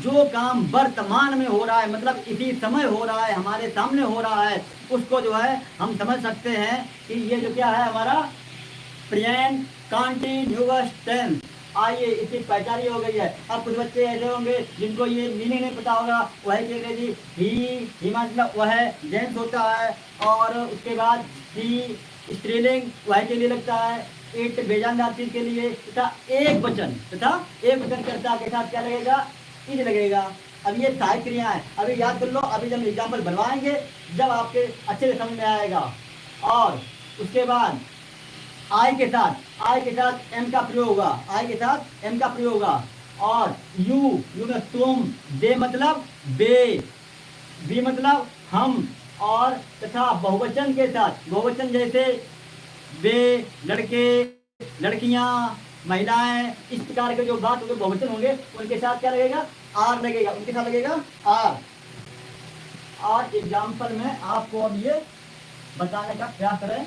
जो काम वर्तमान में हो रहा है, मतलब इसी समय हो रहा है, हमारे सामने हो रहा है, उसको जो है हम समझ सकते हैं कि ये जो क्या है हमारा प्रेजेंट कंटिन्यूअस टेंस। आइए इसकी पहचान हो गई है। अब कुछ बच्चे ऐसे होंगे जिनको ये मीनिंग नहीं पता होगा। वह क्या अंग्रेजी ही मतलब वह जेंट्स होता है, और उसके बाद ही स्त्रीलिंग वह के लिए लगता है, इट बेजानदार चीज के लिए, तथा एक वचन करता के साथ क्या लगेगा, इज लगेगा। अब ये सहायक क्रिया है, अभी याद कर लो, अभी जब एग्जाम्पल बनवाएंगे जब आपके अच्छे से समझ में आएगा। और उसके बाद आई के साथ एम का प्रयोग होगा, आई के साथ एम का प्रयोग होगा। और यू में तुम, दे मतलब बे, बी मतलब हम, और तथा बहुवचन के साथ, बहुवचन जैसे वे, लड़के, लड़कियां, महिलाएं, इस प्रकार के जो बात होंगे बहुवचन होंगे उनके साथ क्या लगेगा, आर लगेगा, उनके साथ लगेगा आर। और एग्जाम्पल में आपको अब ये बताने का प्रयास करें।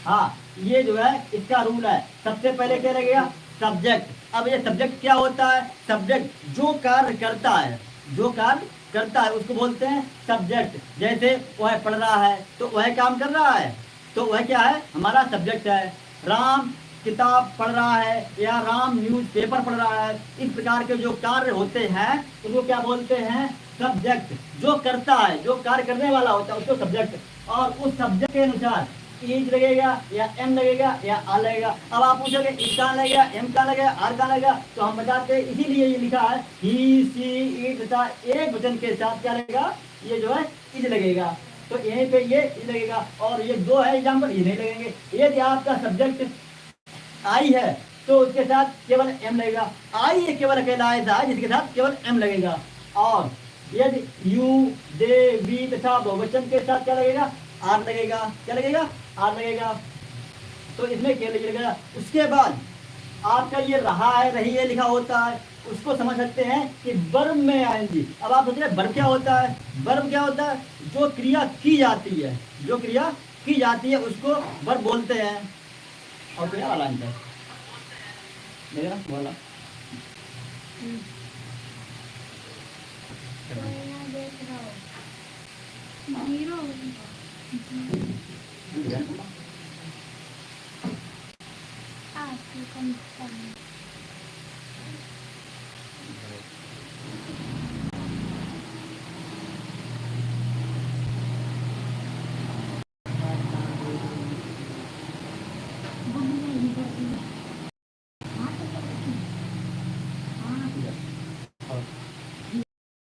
हाँ, ये जो है इसका रूल है। सबसे पहले क्या लगेगा, सब्जेक्ट। अब ये सब्जेक्ट क्या होता है, सब्जेक्ट जो कार्य करता है, जो कार्य करता है उसको बोलते हैं सब्जेक्ट। जैसे वह पढ़ रहा है तो वह काम कर रहा है, तो वह क्या है, हमारा सब्जेक्ट है। राम किताब पढ़ रहा है या राम न्यूज पेपर पढ़ रहा है, इस प्रकार के जो कार्य होते हैं उनको क्या बोलते हैं, सब्जेक्ट। जो करता है, जो कार्य करने वाला होता है उसको सब्जेक्ट। और उस सब्जेक्ट के अनुसार इज लगेगा या एम लगेगा या आर लगेगा। अब आप पूछोगे इज कहाँ लगेगा, एम कहाँ लगेगा, आर कहाँ लगेगा, तो हम बताते हैं इसीलिए ये लिखा है ही सी इट तथा एक वचन के साथ क्या लगेगा, ये जो है इज लगेगा। तो यहीं पे ये इज लगेगा, और ये दो है एग्जाम्पल, ये नहीं लगेंगे। यदि आपका सब्जेक्ट आई है तो उसके साथ केवल एम लगेगा। आई ये केवल अकेला ऐसा है जिसके साथ केवल एम लगेगा। और यदि यू, दे, वी तथा बहुवचन के साथ क्या लगेगा, आर लगेगा। क्या लगेगा, आर लगेगा। तो इसमें क्या लगेगा, उसके बाद आपका ये रहा है, रही है लिखा होता है, उसको समझ सकते हैं कि वर्ब में आएंगी। अब आप सोच रहे वर्ब क्या होता है, वर्ब क्या होता है, जो क्रिया की जाती है, जो क्रिया की जाती है उसको वर्ब बोलते हैं। और क्रिया वाला अंतर मेरा बोला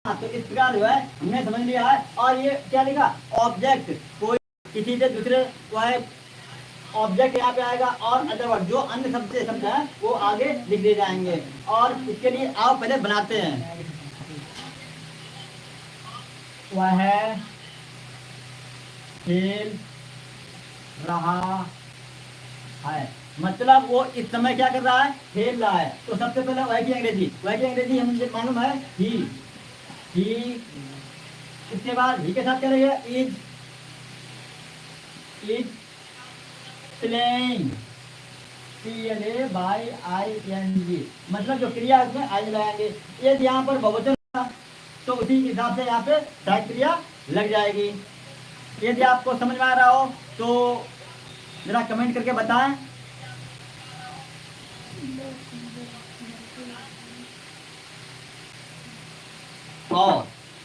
तो इस प्रकार जो है हमने समझ लिया है। और ये क्या लिखा, ऑब्जेक्ट, कोई किसी से दूसरे वह ऑब्जेक्ट यहाँ पे आएगा, और अदरवर्ड जो अन्य शब्द से शब्द है वो आगे लिख दिए जाएंगे। और इसके लिए आप पहले बनाते हैं, वह खेल रहा है, मतलब वो इस समय क्या कर रहा है, खेल रहा है। तो सबसे पहले वह की अंग्रेजी, वह की अंग्रेजी हमें मालूम है ही। इसके बाद ही के साथ क्या रहेगा, इज प्लेइंग, PLAYING, मतलब जो क्रिया है उसमें आई लगाएंगे। यदि यहाँ पर बहुवचन तो उसी हिसाब से यहाँ पे सहायक क्रिया लग जाएगी। यदि आपको समझ में आ रहा हो तो जरा कमेंट करके बताएं।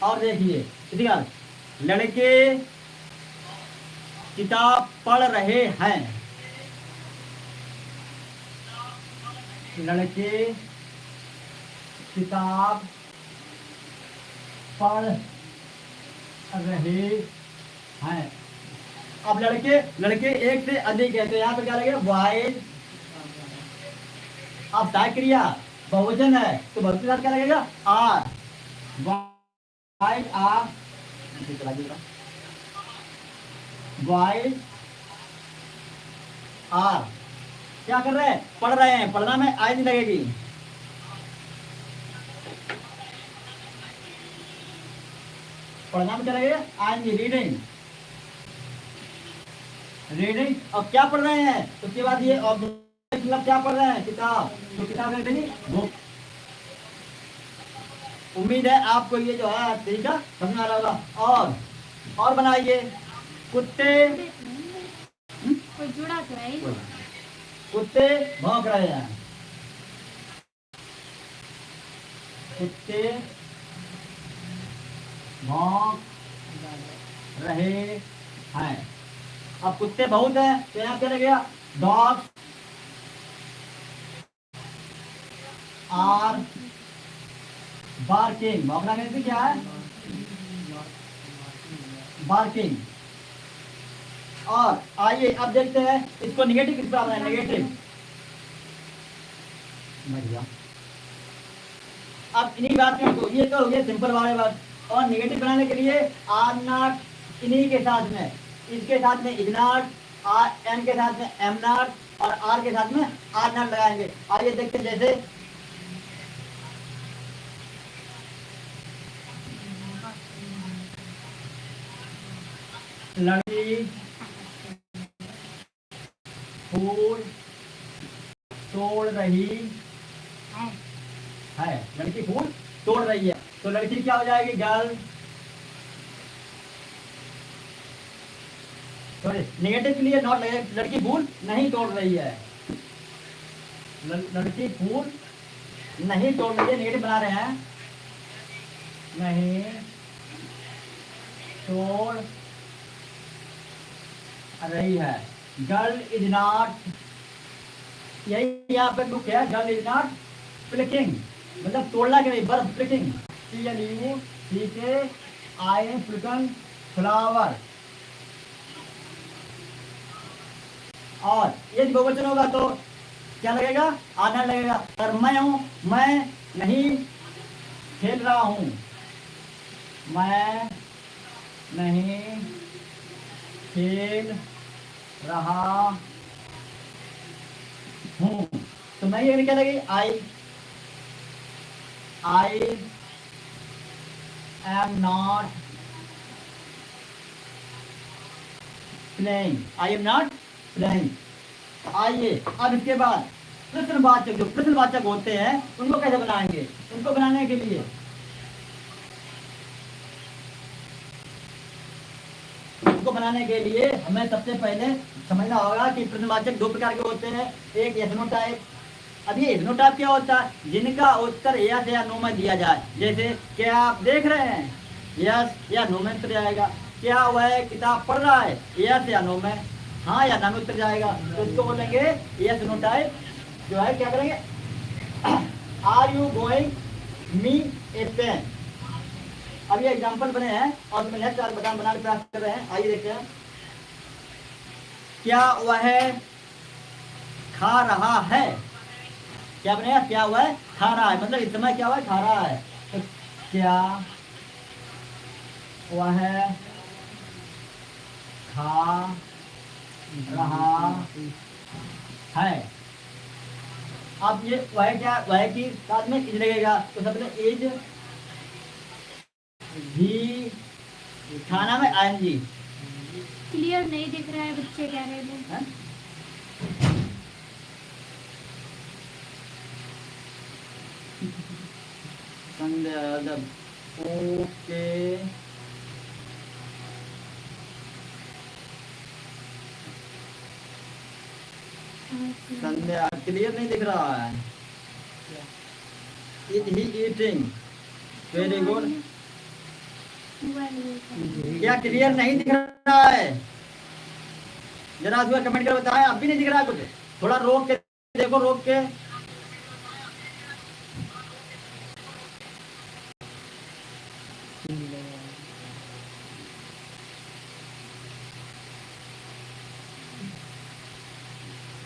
और देखिए इसी का लड़के किताब पढ़ रहे हैं, लड़के किताब पढ़ रहे हैं। अब लड़के लड़के एक से अधिक है तो यहाँ पे क्या लगेगा, बॉयज। अब सहायक क्रिया बहुवचन है तो बहुवचन के साथ क्या लगेगा, are, boys are, boys are. क्या कर रहे हैं, पढ़ रहे हैं, पढ़ना में आई नहीं लगेगी। पढ़ना में क्या लगेगा, आएंगे, रीडिंग, रीडिंग। और क्या पढ़ रहे हैं, उसके बाद ये ऑब्जेक्ट मतलब क्या पढ़ रहे हैं? किताब। तो किताब है नहीं बुक। उम्मीद है आपको ये जो है तरीका समझ आ रहा होगा। और बनाइए। कुत्ते कोई जुड़ा तो है ही। कुत्ते भौंक रहे हैं। कुत्ते भौंक रहे हैं। अब कुत्ते बहुत हैं तो यहाँ क्या लगेगा? Dogs are barking. भौंकना कहते क्या है? बार्किंग। और आइए अब देखते हैं इसको निगेटिव किस तरह बनाए। नेगेटिव बढ़िया। अब इन्हीं बात में ये तो हो गया सिंपल वाले बात। और नेगेटिव बनाने के लिए आर नॉट इन्हीं के साथ में, इसके साथ में इज नॉट, आर एन के साथ में एम नॉट और आर के साथ में आर नॉट लगाएंगे। आइए देखते हैं जैसे लड़की फूल तोड़ रही है। लड़की फूल तोड़ रही है तो लड़की क्या हो जाएगी? गर्ल। सॉरी नेगेटिव के लिए नॉट लगेगा। लड़की फूल नहीं तोड़ रही है। लड़की फूल नहीं तोड़ रही है। नेगेटिव बना रहे हैं। नहीं तोड़ रही है। गर्ल इज नॉट, यही यहाँ पे बुक है। गर्ल इज नॉट प्लिकिंग, मतलब तोड़ना के नहीं, बर्फ प्लिकिंग। प्लिकन फ्लावर। और ये बहुवचन होगा तो क्या लगेगा? आधा लगेगा। और मैं हूं, मैं नहीं खेल रहा हूं। मैं नहीं खेल रहा हूं तो मैं ये क्या लगेगी? I am not playing. I am not playing. आइए अब इसके बाद प्रश्नवाचक, जो प्रश्नवाचक होते हैं उनको कैसे बनाएंगे? उनको बनाने के लिए हमें सबसे पहले समझना होगा कि प्रश्नवाचक दो प्रकार के होते हैं। एक यस नो टाइप। अब ये यस नो टाइप क्या होता है? जिनका उत्तर यस या नो में दिया जाए। जैसे क्या आप देख रहे हैं? यस या नो में उत्तर जाएगा। क्या वह किताब पढ़ रहा है? यस या नो में, हाँ या ना में उत्तर जाएगा। तो इसको बोलेंगे यस नो टाइप। जो है क्या करेंगे? Are you going me a pen. अब ये एग्जाम्पल बने हैं और मैं नेक्स्ट बार बनाने का प्रयास कर रहे हैं। आइए देखते हैं। क्या वह खा रहा है? क्या बनेगा? क्या वह खा रहा है, मतलब इस समय क्या वह खा रहा है। तो क्या वह खा रहा है। अब ये वह क्या, वह की साथ में इज लगेगा तो सबसे इज भी, खाना में आएंगी। क्लियर नहीं दिख रहा है बच्चे कह रहे हैं। ओके संध्या क्लियर नहीं दिख रहा है। Is he eating? Very good. क्या क्लियर नहीं दिख रहा है? जरा उसका कमेंट कर बताएं। अब भी नहीं दिख रहा है कुछ? थोड़ा रोक के देखो, रोक के।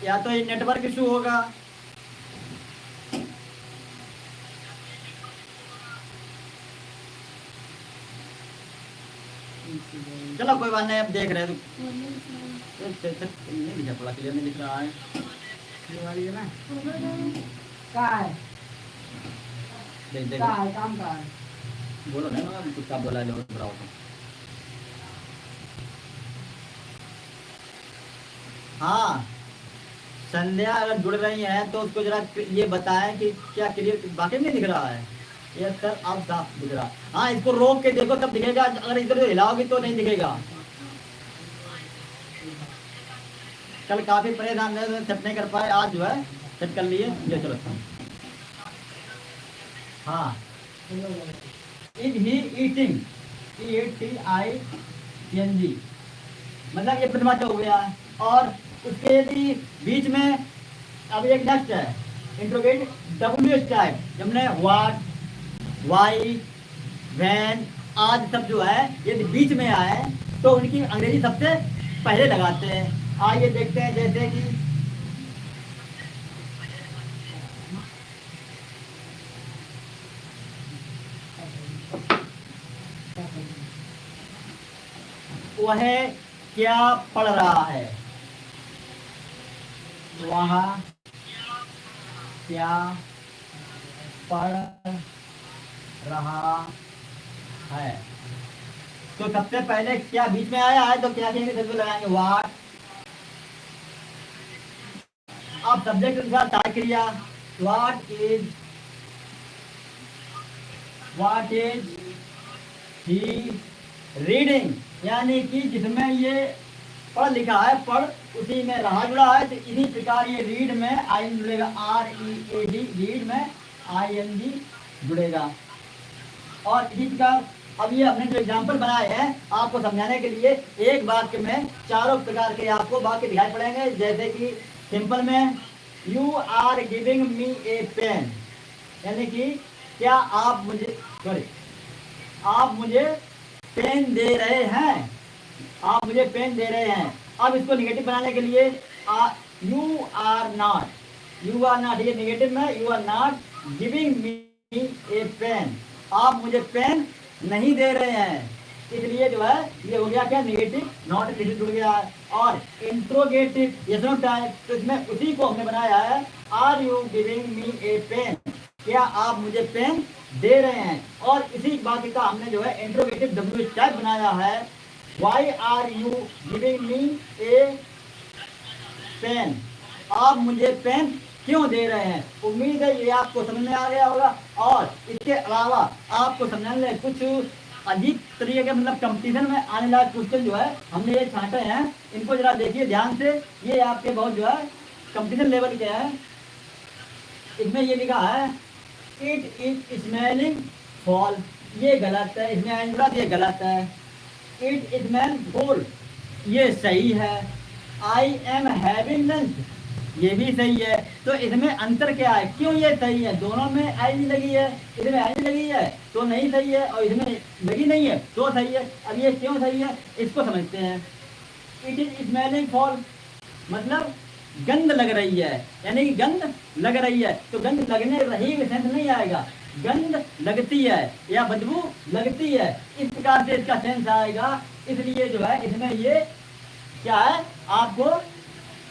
या तो ये नेटवर्क इशू होगा। चलो कोई बात नहीं, अब देख रहे हैं तो नहीं दिखा, थोड़ा क्लियर नहीं दिख रहा है। है ना का है देख का है काम का है। बोलो ना कुछ का बोला जो थोड़ा होता। हाँ संध्या अगर जुड़ रही हैं तो उसको जरा ये बताएं कि क्या क्लियर वाकई में दिख रहा है। ये सर अब साफ दिख रहा। हाँ, इसको रोक के देखो तब दिखेगा, अगर इधर उधर हिलाओगे तो नहीं दिखेगा। कल काफी परेशान रहे, सेट नहीं कर पाए, आज जो है सेट कर लिए। ये चलो हाँ, इज ही ईटिंग, EATING, मतलब ये प्रथमा हो गया। और उसके यदि बीच में अब एक नेक्स्ट है इंट्रोगेट WH टाइप, हमने व्हाट, वाई, वैन आज सब जो है यदि बीच में आए तो उनकी अंग्रेजी सबसे पहले लगाते हैं। आइए देखते हैं, जैसे कि वह क्या पढ़ रहा है, वह क्या पढ़ रहा है। तो सबसे पहले क्या बीच में आया है तो क्या कहेंगे, सबसे लगाएंगे व्हाट। अब सब्जेक्ट अनुसार टाइप क्रिया, व्हाट इज ही रीडिंग, यानी कि जिसमें ये पढ़ लिखा है पढ़ उसी में रहा जुड़ा है, तो इसी प्रकार ये रीड में IN जुड़ेगा, READ, रीड में ING जुड़ेगा। और इसी प्रकार अब ये हमने जो एग्जाम्पल बनाए हैं आपको समझाने के लिए, एक वाक्य में चारों प्रकार के आपको वाक्य दिखाई पड़ेंगे। जैसे कि सिंपल में you are giving me a pen, यानी कि क्या आप मुझे पेन दे रहे हैं, आप मुझे पेन दे रहे हैं। अब इसको निगेटिव बनाने के लिए यू आर नॉट, ये निगेटिव में you are not giving me a pen, आप मुझे पेन नहीं दे रहे हैं, इसलिए जो है ये हो गया क्या निगेटिव, नॉट निगेटिव जुड़ गया है। और इंट्रोगेटिव यस नो टाइप, तो इसमें उसी को हमने बनाया है, are you giving me a pen, क्या आप मुझे पेन दे रहे हैं। और इसी वाक्य का हमने जो है इंट्रोगेटिव WH टाइप बनाया है, why are you giving me a pen, आप मुझे पेन क्यों दे रहे हैं। उम्मीद है ये आपको समझ में आ गया होगा। और इसके अलावा आपको समझाने में कुछ अजीब तरीके के मतलब कंपटीशन में आने लायक क्वेश्चन जो है हमने ये छांटे हैं, इनको जरा देखिए ध्यान से, ये आपके बहुत जो है कंपटीशन लेवल के हैं। इसमें ये लिखा है इट इज स्मेलिंग फॉल, ये गलत है, इसमें ये गलत है। इट इज मैन फॉल, ये सही है। आई एम हैविंग लंच, ये भी सही है। तो इसमें अंतर क्या है, क्यों ये सही है, दोनों में आई लगी है, इसमें आई लगी है तो नहीं सही है, और इसमें लगी नहीं है तो सही है। अब ये क्यों सही है इसको समझते हैं। इट इज स्मेलिंग फॉल मतलब गंध लग रही है, यानी कि गंध लग रही है, तो गंध लगने रही सेंस नहीं आएगा, गंध लगती है या बदबू लगती है, इस प्रकार से इसका सेंस आएगा। इसलिए जो है इसमें ये क्या है, आपको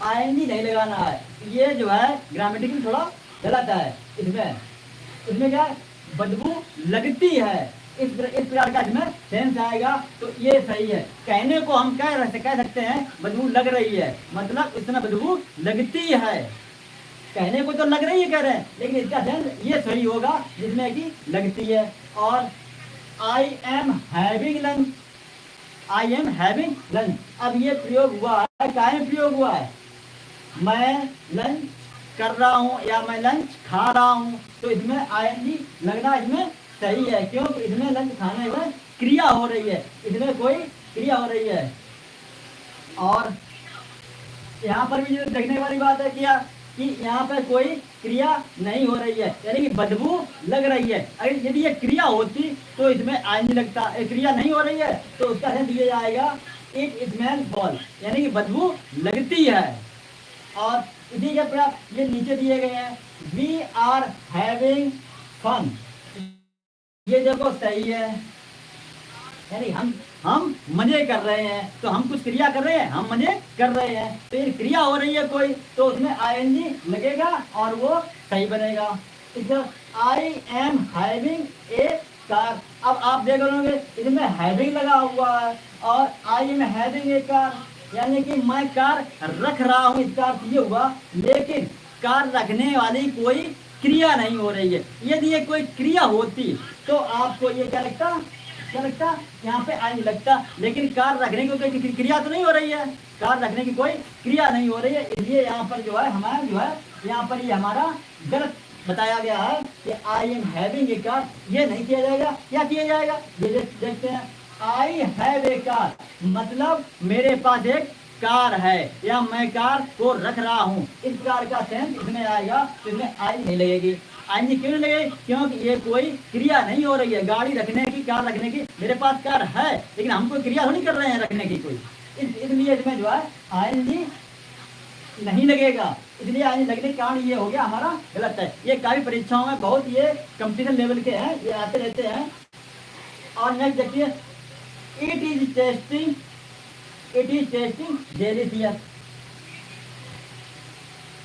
ING नहीं लगाना है, ये जो है ग्रामेटिकल थोड़ा गलत है। इसमें क्या है, बदबू लगती है, इस प्रकार का इसमें सेंस आएगा, तो ये सही है। कहने को हम कह सकते हैं बदबू लग रही है, मतलब इसमें बदबू लगती है, कहने को तो लग रही है कह रहे हैं, लेकिन इसका सेंस ये सही होगा जिसमें कि लगती है। और I am having lunch, I am having lunch, अब ये प्रयोग हुआ है, काहे प्रयोग हुआ है, मैं लंच कर रहा हूँ या मैं लंच खा रहा हूँ, तो इसमें ING लगना इसमें सही है, क्योंकि इसमें लंच खाने में क्रिया हो रही है, इसमें कोई क्रिया हो रही है। और यहाँ पर भी जो देखने वाली बात है क्या कि यहाँ पर कोई क्रिया नहीं हो रही है, यानी कि बदबू लग रही है। अगर यदि ये क्रिया होती तो इसमें ING लगता, क्रिया नहीं हो रही है तो उसका सेंस ये जाएगा इट स्मेल फॉल, यानी कि बदबू लगती है। और इसी के प्रकार ये नीचे दिए गए हैं, वी आर हैविंग फन, ये देखो सही है, यानी हम मजे कर रहे हैं, तो हम कुछ क्रिया कर रहे हैं, हम मजे कर रहे हैं, तो ये क्रिया हो रही है कोई, तो उसमें ING लगेगा और वो सही बनेगा। I am having a car, अब आप देख लोगे इसमें हैविंग लगा हुआ है और I am having a car, यानी कि मैं कार रख रहा हूँ, इसका अर्थ ये हुआ। लेकिन कार रखने वाली कोई क्रिया नहीं हो रही है। यदि ये कोई क्रिया होती तो आपको ये क्या लगता, क्या लगता, यहाँ पे आई लगता। लेकिन कार रखने की कोई क्रिया तो नहीं हो रही है, कार रखने की कोई क्रिया नहीं हो रही है, इसलिए यहाँ पर जो है हमारा जो है यहाँ पर ये हमारा गलत बताया गया है कि I am having a car. ये नहीं किया जाएगा। क्या किया जाएगा, ये देखते हैं। आई हैव ए कार मतलब मेरे पास एक कार है या मैं कार को रख रहा हूँ। इस कार का सेंस इसमें आएगा तो इसमें आई नहीं लगेगी। आई क्यों नहीं लगेगी, क्योंकि ये कोई क्रिया नहीं हो रही है गाड़ी रखने की, कार रखने की। मेरे पास कार है लेकिन हम कोई क्रिया नहीं कर रहे हैं रखने की कोई, इसलिए इसमें जो है आई नहीं लगेगा। इसलिए आई लगने के कारण ये हो गया हमारा गलत है। ये काफी परीक्षाओं में बहुत ये कंपटीशन लेवल के हैं, ये आते रहते हैं। और नेक्स्ट देखिए, it is testing, it is testing delicious,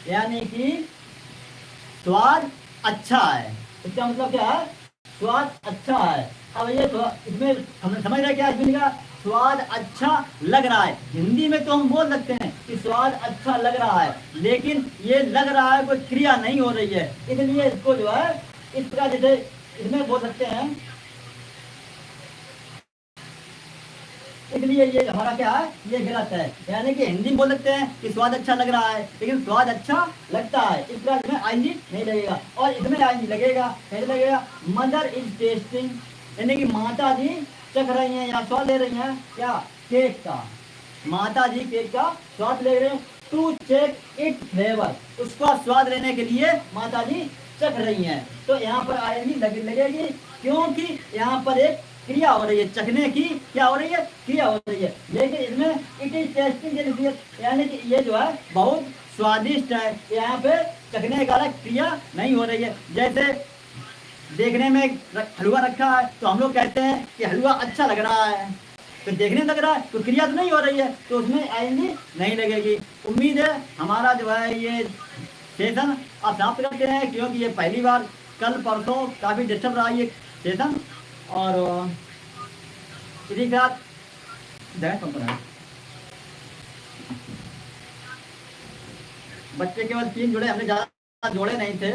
यानी कि स्वाद अच्छा है। इसका मतलब क्या है, स्वाद अच्छा है। अब ये इसमें हमने समझ रहे क्या इसमें लिखा, स्वाद अच्छा लग रहा है। हिंदी में तो हम बोल सकते हैं कि स्वाद अच्छा लग रहा है, लेकिन ये लग रहा है कोई क्रिया नहीं हो रही है, इसलिए इसको जो है इस प्रकार जैसे इसमें बोल सकते हैं। इसलिए ये हमारा क्या है, ये गलत है। यानी कि हिंदी में बोल सकते हैं कि स्वाद अच्छा लग रहा है, लेकिन स्वाद अच्छा लगता है, इस प्रकार इसमें आईएनजी नहीं लगेगा। और इसमें आईएनजी लगेगा, कैसे लगेगा, मदर इज टेस्टिंग, यानी कि माता जी चख रही हैं या स्वाद ले रही हैं क्या, केक का। माता जी केक का स्वाद ले रहे हैं, टू चेक इट फ्लेवर, उसका स्वाद लेने के लिए माता जी चख रही हैं। तो यहाँ पर आईएनजी लगेगी, क्योंकि यहाँ पर एक क्रिया हो रही है, चखने की क्या हो रही है, क्रिया हो रही है। लेकिन इसमें इट इज टेस्टिंग, यानी कि ये जो है बहुत स्वादिष्ट है, यहाँ पे चखने का क्रिया नहीं हो रही है। जैसे देखने में हलवा रखा है तो हम लोग कहते हैं कि हलवा अच्छा लग रहा है, तो देखने लग रहा है तो क्रिया तो नहीं हो रही है, तो उसमें आएंगी नहीं लगेगी। उम्मीद है हमारा जो है ये सेशन आप समाप्त करते हैं, क्योंकि ये पहली बार कल परसों काफ़ी डिस्टर्ब रहा ये सेशन। और इसी के साथ बच्चे केवल 3 जुड़े, हमने ज़्यादा जोड़े नहीं थे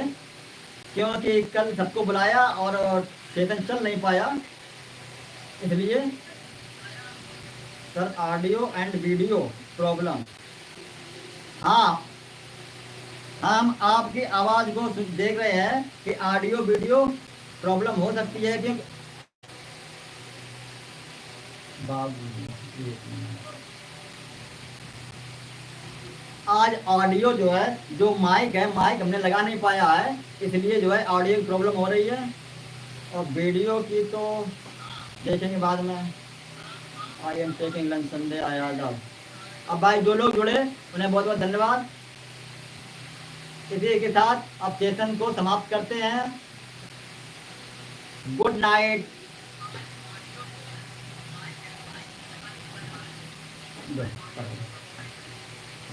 क्योंकि कल सबको बुलाया और सेशन चल नहीं पाया, इसलिए sir audio and video problem. हाँ, हम आपकी आवाज़ को देख रहे हैं कि ऑडियो वीडियो प्रॉब्लम हो सकती है, क्योंकि आज ऑडियो जो है, जो माइक है, माइक हमने लगा नहीं पाया है, इसलिए जो है ऑडियो की प्रॉब्लम हो रही है। और वीडियो की तो देखेंगे बाद में। I am taking lunch Sunday I all dal. अब भाई जो लोग जुड़े उन्हें बहुत बहुत धन्यवाद। इसी के साथ अब सेशन को समाप्त करते हैं। Good night.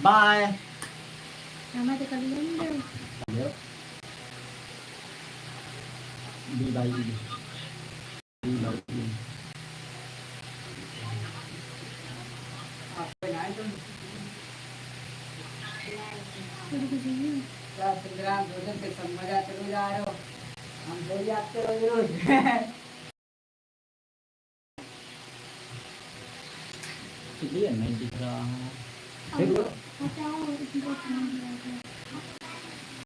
बाय। मजा चलो जा रहे हो, हम सो जाते रोज रोज। नहीं दिख रहा है।